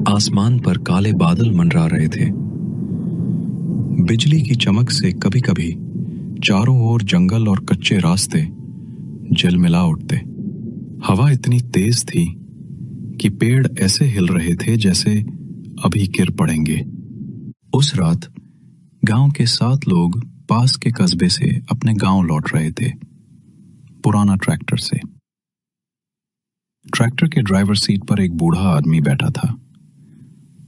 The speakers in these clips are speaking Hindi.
आसमान पर काले बादल मंडरा रहे थे। बिजली की चमक से कभी कभी चारों ओर जंगल और कच्चे रास्ते झिलमिला उठते। हवा इतनी तेज थी कि पेड़ ऐसे हिल रहे थे जैसे अभी गिर पड़ेंगे। उस रात गांव के 7 लोग पास के कस्बे से अपने गांव लौट रहे थे, पुराना ट्रैक्टर से। ट्रैक्टर के ड्राइवर सीट पर एक बूढ़ा आदमी बैठा था।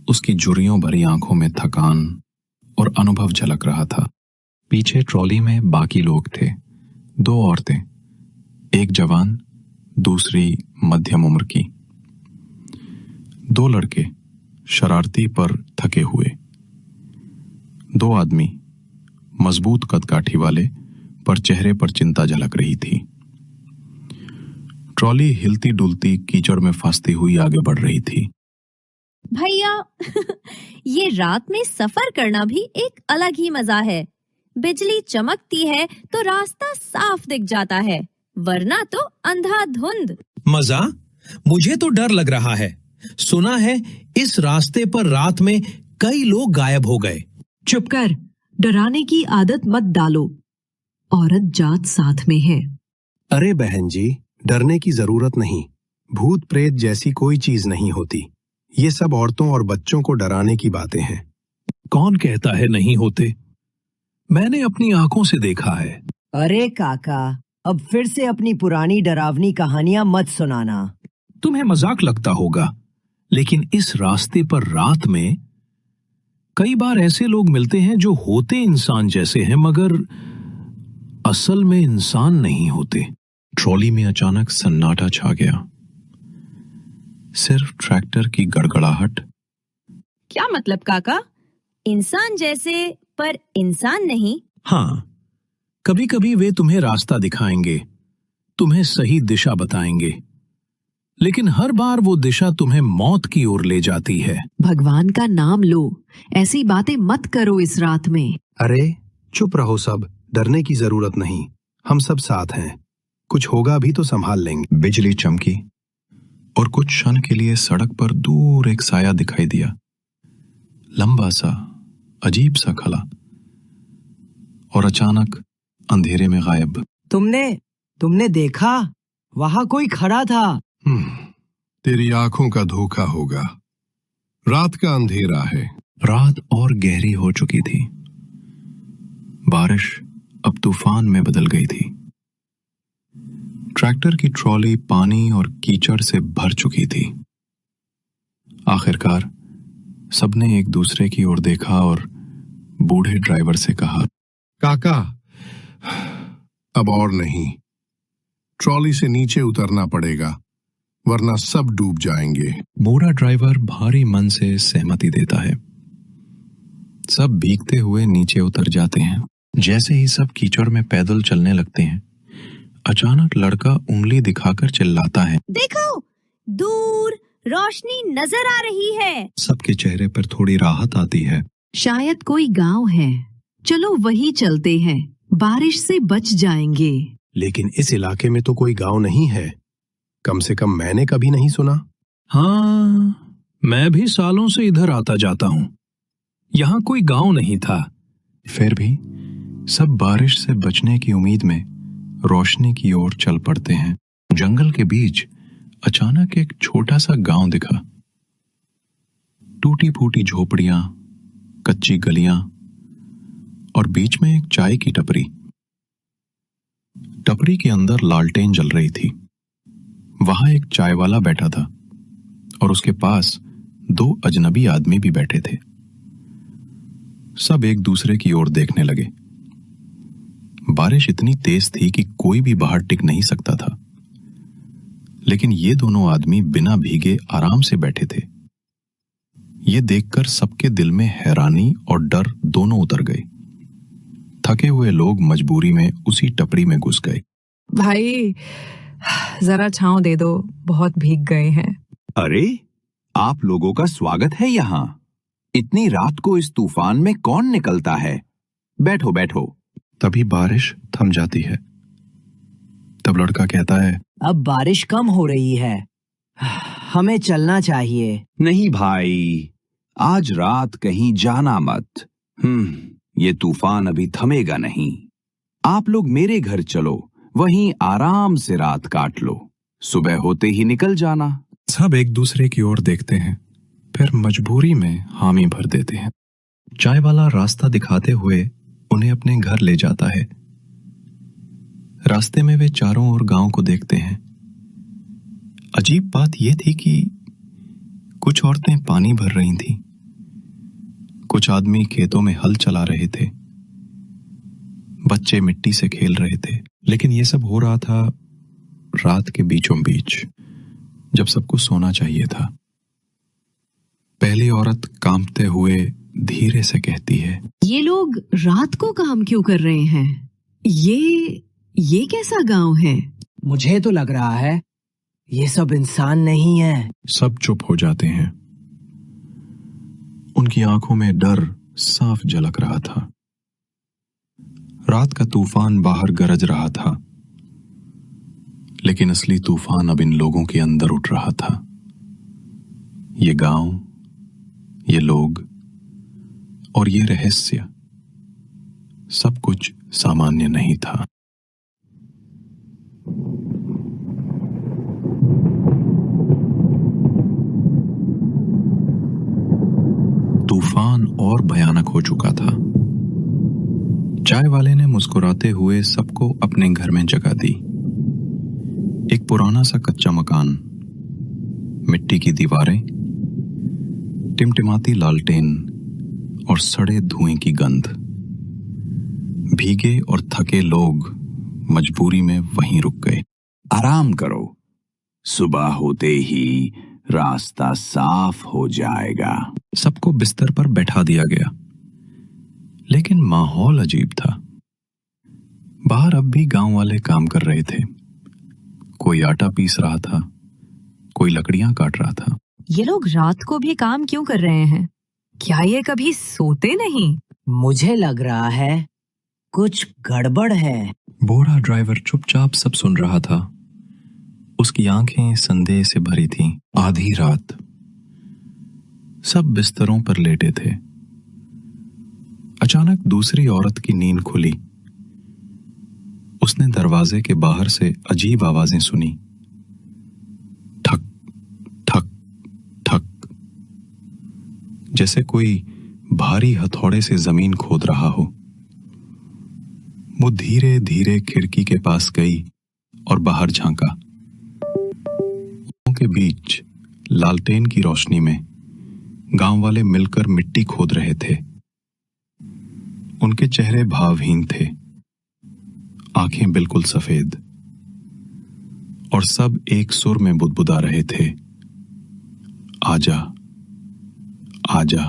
उसकी झुर्रियों भरी आंखों में थकान और अनुभव झलक रहा था। पीछे ट्रॉली में बाकी लोग थे, 2 औरतें, एक जवान, दूसरी मध्यम उम्र की, 2 लड़के शरारती पर थके हुए, 2 आदमी मजबूत कदकाठी वाले पर चेहरे पर चिंता झलक रही थी। ट्रॉली हिलती डुलती कीचड़ में फंसती हुई आगे बढ़ रही थी। भैया ये रात में सफर करना भी एक अलग ही मजा है। बिजली चमकती है तो रास्ता साफ दिख जाता है, वरना तो अंधाधुंध। मजा? मुझे तो डर लग रहा है। सुना है इस रास्ते पर रात में कई लोग गायब हो गए। चुप कर, डराने की आदत मत डालो। औरत जात साथ में है। अरे बहन जी, डरने की जरूरत नहीं। भूत प्रेत जैसी कोई चीज नहीं होती। ये सब औरतों और बच्चों को डराने की बातें हैं। कौन कहता है नहीं होते? मैंने अपनी आंखों से देखा है। अरे काका, अब फिर से अपनी पुरानी डरावनी कहानियां मत सुनाना। तुम्हें मजाक लगता होगा, लेकिन इस रास्ते पर रात में कई बार ऐसे लोग मिलते हैं जो होते इंसान जैसे हैं, मगर असल में इंसान नहीं होते। ट्रॉली में अचानक सन्नाटा छा गया। सिर्फ ट्रैक्टर की गड़गड़ाहट। क्या मतलब काका? इंसान जैसे पर इंसान नहीं? हाँ, कभी कभी वे तुम्हें रास्ता दिखाएंगे, तुम्हें सही दिशा बताएंगे, लेकिन हर बार वो दिशा तुम्हें मौत की ओर ले जाती है। भगवान का नाम लो, ऐसी बातें मत करो इस रात में। अरे चुप रहो सब, डरने की जरूरत नहीं। हम सब साथ हैं, कुछ होगा भी तो संभाल लेंगे। बिजली चमकी और कुछ क्षण के लिए सड़क पर दूर एक साया दिखाई दिया, लंबा सा, अजीब सा खला, और अचानक अंधेरे में गायब। तुमने देखा? वहां कोई खड़ा था। तेरी आंखों का धोखा होगा। रात का अंधेरा है। रात और गहरी हो चुकी थी। बारिश अब तूफान में बदल गई थी। ट्रैक्टर की ट्रॉली पानी और कीचड़ से भर चुकी थी। आखिरकार सबने एक दूसरे की ओर देखा और बूढ़े ड्राइवर से कहा, काका, अब और नहीं। ट्रॉली से नीचे उतरना पड़ेगा, वरना सब डूब जाएंगे। बूढ़ा ड्राइवर भारी मन से सहमति देता है। सब भीगते हुए नीचे उतर जाते हैं। जैसे ही सब कीचड़ में पैदल चलने लगते हैं, अचानक लड़का उंगली दिखाकर चिल्लाता है, देखो, दूर रोशनी नजर आ रही है। सबके चेहरे पर थोड़ी राहत आती है। शायद कोई गांव है, चलो वही चलते हैं, बारिश से बच जाएंगे। लेकिन इस इलाके में तो कोई गांव नहीं है, कम से कम मैंने कभी नहीं सुना। हाँ, मैं भी सालों से इधर आता जाता हूँ। यहाँ कोई गांव नहीं था। फिर भी सब बारिश से बचने की उम्मीद में रोशनी की ओर चल पड़ते हैं। जंगल के बीच अचानक एक छोटा सा गांव दिखा। टूटी फूटी झोपड़ियां, कच्ची गलियां और बीच में एक चाय की टपरी। टपरी के अंदर लालटेन जल रही थी। वहां एक चाय वाला बैठा था और उसके पास 2 अजनबी आदमी भी बैठे थे। सब एक दूसरे की ओर देखने लगे। बारिश इतनी तेज थी कि कोई भी बाहर टिक नहीं सकता था, लेकिन ये दोनों आदमी बिना भीगे आराम से बैठे थे। ये देखकर सबके दिल में हैरानी और डर दोनों उतर गए। थके हुए लोग मजबूरी में उसी टपरी में घुस गए। भाई जरा छांव दे दो, बहुत भीग गए हैं। अरे, आप लोगों का स्वागत है यहाँ। इतनी रात को इस तूफान में कौन निकलता है? बैठो बैठो। तभी बारिश थम जाती है। तब लड़का कहता है, अब बारिश कम हो रही है, हमें चलना चाहिए। नहीं भाई, आज रात कहीं जाना मत। ये तूफान अभी थमेगा नहीं। आप लोग मेरे घर चलो, वहीं आराम से रात काट लो। सुबह होते ही निकल जाना। सब एक दूसरे की ओर देखते हैं, फिर मजबूरी में हामी भर देते हैं। चाय वाला रास्ता दिखाते हुए उन्हें अपने घर ले जाता है। रास्ते में वे चारों ओर गांव को देखते हैं। अजीब बात यह थी कि कुछ औरतें पानी भर रही थीं, कुछ आदमी खेतों में हल चला रहे थे, बच्चे मिट्टी से खेल रहे थे। लेकिन यह सब हो रहा था रात के बीचों बीच, जब सबको सोना चाहिए था। पहली औरत कांपते हुए धीरे से कहती है, ये लोग रात को काम क्यों कर रहे हैं? ये कैसा गांव है? मुझे तो लग रहा है ये सब इंसान नहीं है। सब चुप हो जाते हैं। उनकी आंखों में डर साफ झलक रहा था। रात का तूफान बाहर गरज रहा था, लेकिन असली तूफान अब इन लोगों के अंदर उठ रहा था। ये गांव, ये लोग और ये रहस्य, सब कुछ सामान्य नहीं था। तूफान और भयानक हो चुका था। चाय वाले ने मुस्कुराते हुए सबको अपने घर में जगह दी। एक पुराना सा कच्चा मकान, मिट्टी की दीवारें, टिमटिमाती लालटेन और सड़े धुएं की गंध। भीगे और थके लोग मजबूरी में वहीं रुक गए। आराम करो, सुबह होते ही रास्ता साफ हो जाएगा। सबको बिस्तर पर बैठा दिया गया, लेकिन माहौल अजीब था। बाहर अब भी गांव वाले काम कर रहे थे। कोई आटा पीस रहा था, कोई लकड़ियां काट रहा था। ये लोग रात को भी काम क्यों कर रहे हैं? क्या ये कभी सोते नहीं? मुझे लग रहा है कुछ गड़बड़ है। बूढ़ा ड्राइवर चुपचाप सब सुन रहा था। उसकी आंखें संदेह से भरी थीं। आधी रात, सब बिस्तरों पर लेटे थे। अचानक दूसरी औरत की नींद खुली। उसने दरवाजे के बाहर से अजीब आवाजें सुनी। ठक ठक ठक, जैसे कोई भारी हथौड़े से जमीन खोद रहा हो। वो धीरे धीरे खिड़की के पास गई और बाहर झांका। के बीच लालटेन की रोशनी में गांव वाले मिलकर मिट्टी खोद रहे थे। उनके चेहरे भावहीन थे, आंखें बिल्कुल सफेद, और सब एक सुर में बुदबुदा रहे थे, आजा आजा।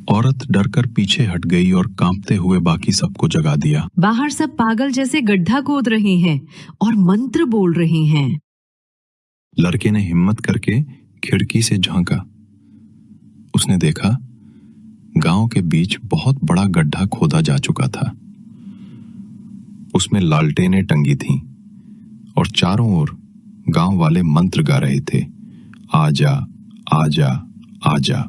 औरत डरकर पीछे हट गई और कांपते हुए बाकी सबको जगा दिया। बाहर सब पागल जैसे गड्ढा खोद रहे हैं और मंत्र बोल रहे हैं। लड़के ने हिम्मत करके खिड़की से झांका। उसने देखा गांव के बीच बहुत बड़ा गड्ढा खोदा जा चुका था। उसमें लालटेनें टंगी थीं और चारों ओर गांव वाले मंत्र गा रहे थे, आजा आजा आजा।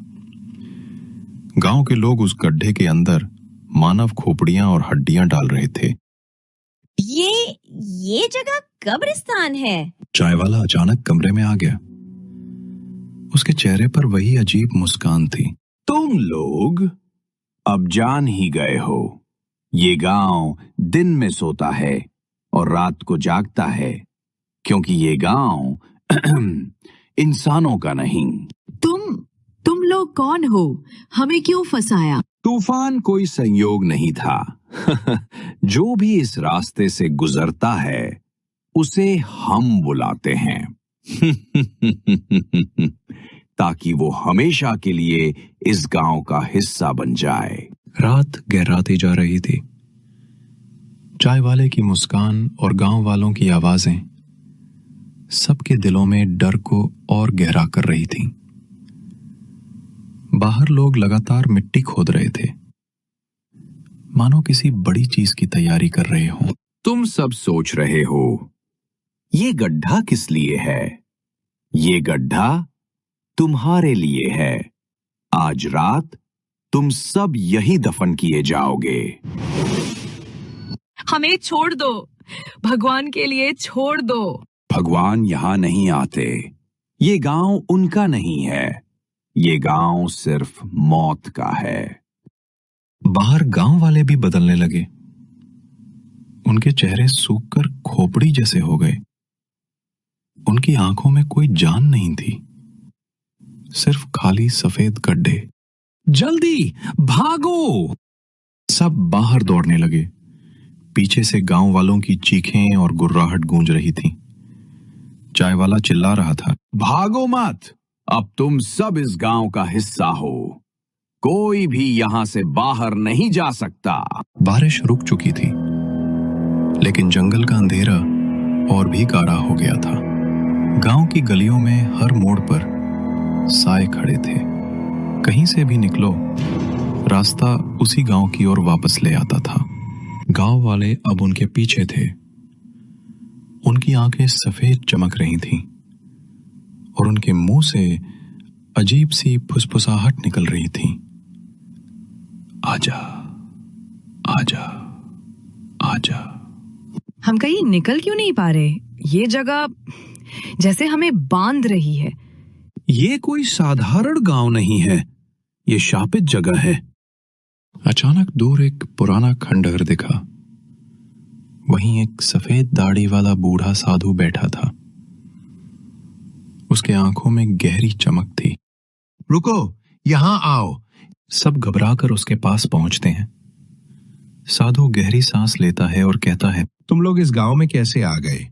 गांव के लोग उस गड्ढे के अंदर मानव खोपड़ियां और हड्डियां डाल रहे थे। ये जगह कब्रिस्तान है। चाय वाला अचानक कमरे में आ गया। उसके चेहरे पर वही अजीब मुस्कान थी। तुम लोग अब जान ही गए हो, ये गांव दिन में सोता है और रात को जागता है, क्योंकि ये गांव इंसानों का नहीं। तुम लोग कौन हो? हमें क्यों फंसाया? तूफान कोई संयोग नहीं था। जो भी इस रास्ते से गुजरता है उसे हम बुलाते हैं। ताकि वो हमेशा के लिए इस गांव का हिस्सा बन जाए। रात गहराती जा रही थी। चाय वाले की मुस्कान और गांव वालों की आवाजें सबके दिलों में डर को और गहरा कर रही थीं। बाहर लोग लगातार मिट्टी खोद रहे थे, मानो किसी बड़ी चीज की तैयारी कर रहे हों। तुम सब सोच रहे हो, ये गड्ढा किस लिए है? ये गड्ढा तुम्हारे लिए है। आज रात तुम सब यही दफन किए जाओगे। हमें छोड़ दो, भगवान के लिए छोड़ दो। भगवान यहां नहीं आते। ये गांव उनका नहीं है। ये गांव सिर्फ मौत का है। बाहर गांव वाले भी बदलने लगे। उनके चेहरे सूखकर खोपड़ी जैसे हो गए। उनकी आंखों में कोई जान नहीं थी, सिर्फ खाली सफेद गड्ढे। जल्दी भागो! सब बाहर दौड़ने लगे। पीछे से गांव वालों की चीखें और गुर्राहट गूंज रही थी। चाय वाला चिल्ला रहा था, भागो मत, अब तुम सब इस गांव का हिस्सा हो। कोई भी यहां से बाहर नहीं जा सकता। बारिश रुक चुकी थी, लेकिन जंगल का अंधेरा और भी गाढ़ा हो गया था। गांव की गलियों में हर मोड़ पर साए खड़े थे। कहीं से भी निकलो, रास्ता उसी गांव की ओर वापस ले आता था। गांव वाले अब उनके पीछे थे। उनकी आंखें सफेद चमक रही थीं और उनके मुंह से अजीब सी फुसफुसाहट निकल रही थी। आजा, आजा, आजा। हम कहीं निकल क्यों नहीं पा रहे? ये जगह जैसे हमें बांध रही है। ये कोई साधारण गांव नहीं है, ये शापित जगह है। अचानक दूर एक पुराना खंडहर दिखा। वहीं एक सफेद दाढ़ी वाला बूढ़ा साधु बैठा था। उसके आंखों में गहरी चमक थी। रुको, यहां आओ। सब घबराकर उसके पास पहुंचते हैं। साधु गहरी सांस लेता है और कहता है, तुम लोग इस गांव में कैसे आ गए?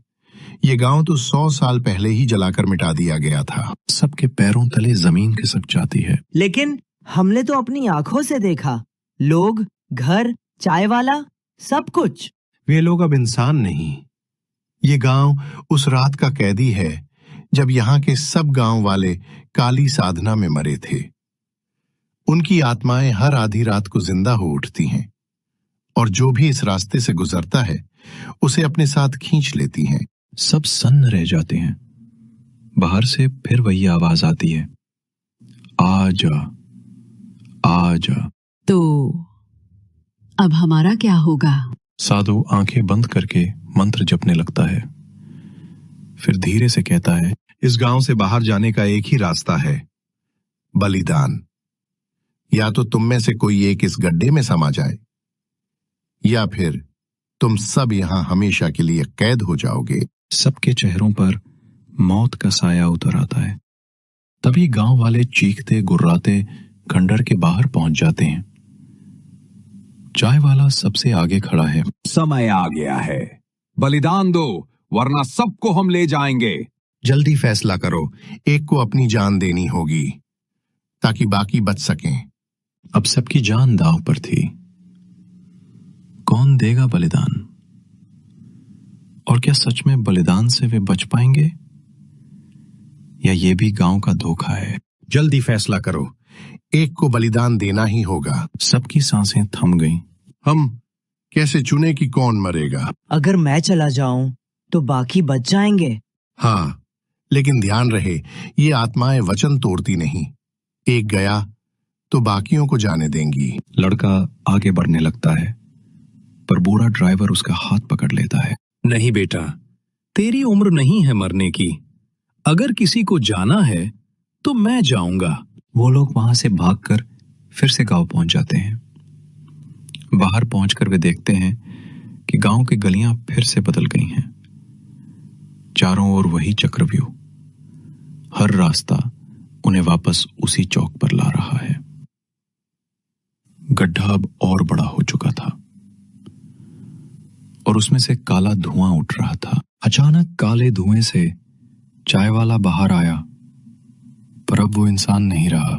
ये गांव तो 100 साल पहले ही जलाकर मिटा दिया गया था। सबके पैरों तले जमीन खिसक जाती है। लेकिन हमने तो अपनी आंखों से देखा, लोग, घर, चाय वाला, सब कुछ। वे लोग अब इंसान नहीं। ये गांव उस रात का कैदी है जब यहाँ के सब गांव वाले काली साधना में मरे थे। उनकी आत्माएं हर आधी रात को जिंदा हो उठती हैं और जो भी इस रास्ते से गुजरता है उसे अपने साथ खींच लेती हैं। सब सन्न रह जाते हैं। बाहर से फिर वही आवाज आती है, आजा, आजा। तो अब हमारा क्या होगा? साधु आंखें बंद करके मंत्र जपने लगता है। फिर धीरे से कहता है, इस गांव से बाहर जाने का एक ही रास्ता है, बलिदान। या तो तुम में से कोई एक इस गड्ढे में समा जाए, या फिर तुम सब यहां हमेशा के लिए कैद हो जाओगे। सबके चेहरों पर मौत का साया उतर आता है। तभी गांव वाले चीखते गुर्राते खंडर के बाहर पहुंच जाते हैं। चाय वाला सबसे आगे खड़ा है। समय आ गया है, बलिदान दो, वरना सबको हम ले जाएंगे। जल्दी फैसला करो, एक को अपनी जान देनी होगी ताकि बाकी बच सकें। अब सबकी जान दांव पर थी। कौन देगा बलिदान? और क्या सच में बलिदान से वे बच पाएंगे, या ये भी गांव का धोखा है? जल्दी फैसला करो, एक को बलिदान देना ही होगा। सबकी सांसें थम गईं। हम कैसे चुने कि कौन मरेगा? अगर मैं चला जाऊं तो बाकी बच जाएंगे। हाँ, लेकिन ध्यान रहे, ये आत्माएं वचन तोड़ती नहीं। एक गया तो बाकियों को जाने देंगी। लड़का आगे बढ़ने लगता है, पर बूढ़ा ड्राइवर उसका हाथ पकड़ लेता है। नहीं बेटा, तेरी उम्र नहीं है मरने की। अगर किसी को जाना है तो मैं जाऊंगा। वो लोग वहां से भागकर फिर से गांव पहुंच जाते हैं। बाहर पहुंचकर वे देखते हैं कि गांव की गलियां फिर से बदल गई हैं। चारों ओर वही चक्रव्यूह। हर रास्ता उन्हें वापस उसी चौक पर ला रहा है। गड्ढा अब और बड़ा हो चुका था और उसमें से काला धुआं उठ रहा था। अचानक काले धुएं से चाय वाला बाहर आया, पर अब वो इंसान नहीं रहा।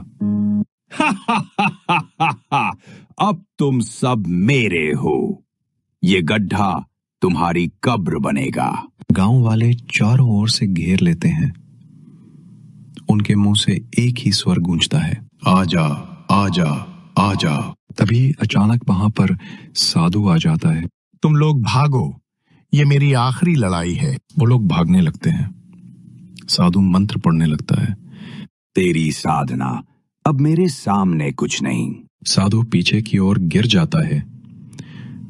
अब तुम सब मेरे हो। ये गड्ढा तुम्हारी कब्र बनेगा। गांव वाले चारों ओर से घेर लेते हैं। उनके मुंह से एक ही स्वर गूंजता है, आजा, आजा, आजा। तभी अचानक वहां पर साधु आ जाता है। तुम लोग भागो, ये मेरी आखिरी लड़ाई है। वो लोग भागने लगते हैं। साधु मंत्र पढ़ने लगता है। तेरी साधना अब मेरे सामने कुछ नहीं। साधु पीछे की ओर गिर जाता है।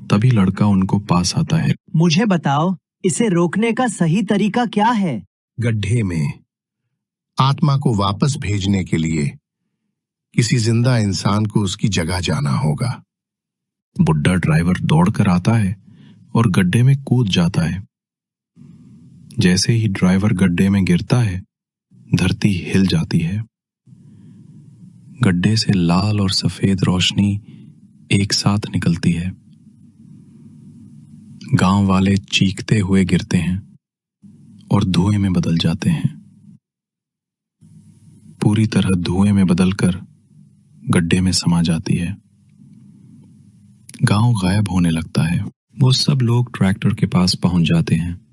तभी लड़का उनको पास आता है। मुझे बताओ, इसे रोकने का सही तरीका क्या है? गड्ढे में आत्मा को वापस भेजने के लिए किसी जिंदा इंसान को उसकी जगह जाना होगा। बुड्ढा ड्राइवर दौड़कर आता है और गड्ढे में कूद जाता है। जैसे ही ड्राइवर गड्ढे में गिरता है, धरती हिल जाती है। गड्ढे से लाल और सफेद रोशनी एक साथ निकलती है। गांव वाले चीखते हुए गिरते हैं और धुएं में बदल जाते हैं। पूरी तरह धुएं में बदलकर गड्ढे में समा जाती है। गांव गायब होने लगता है। वो सब लोग ट्रैक्टर के पास पहुंच जाते हैं।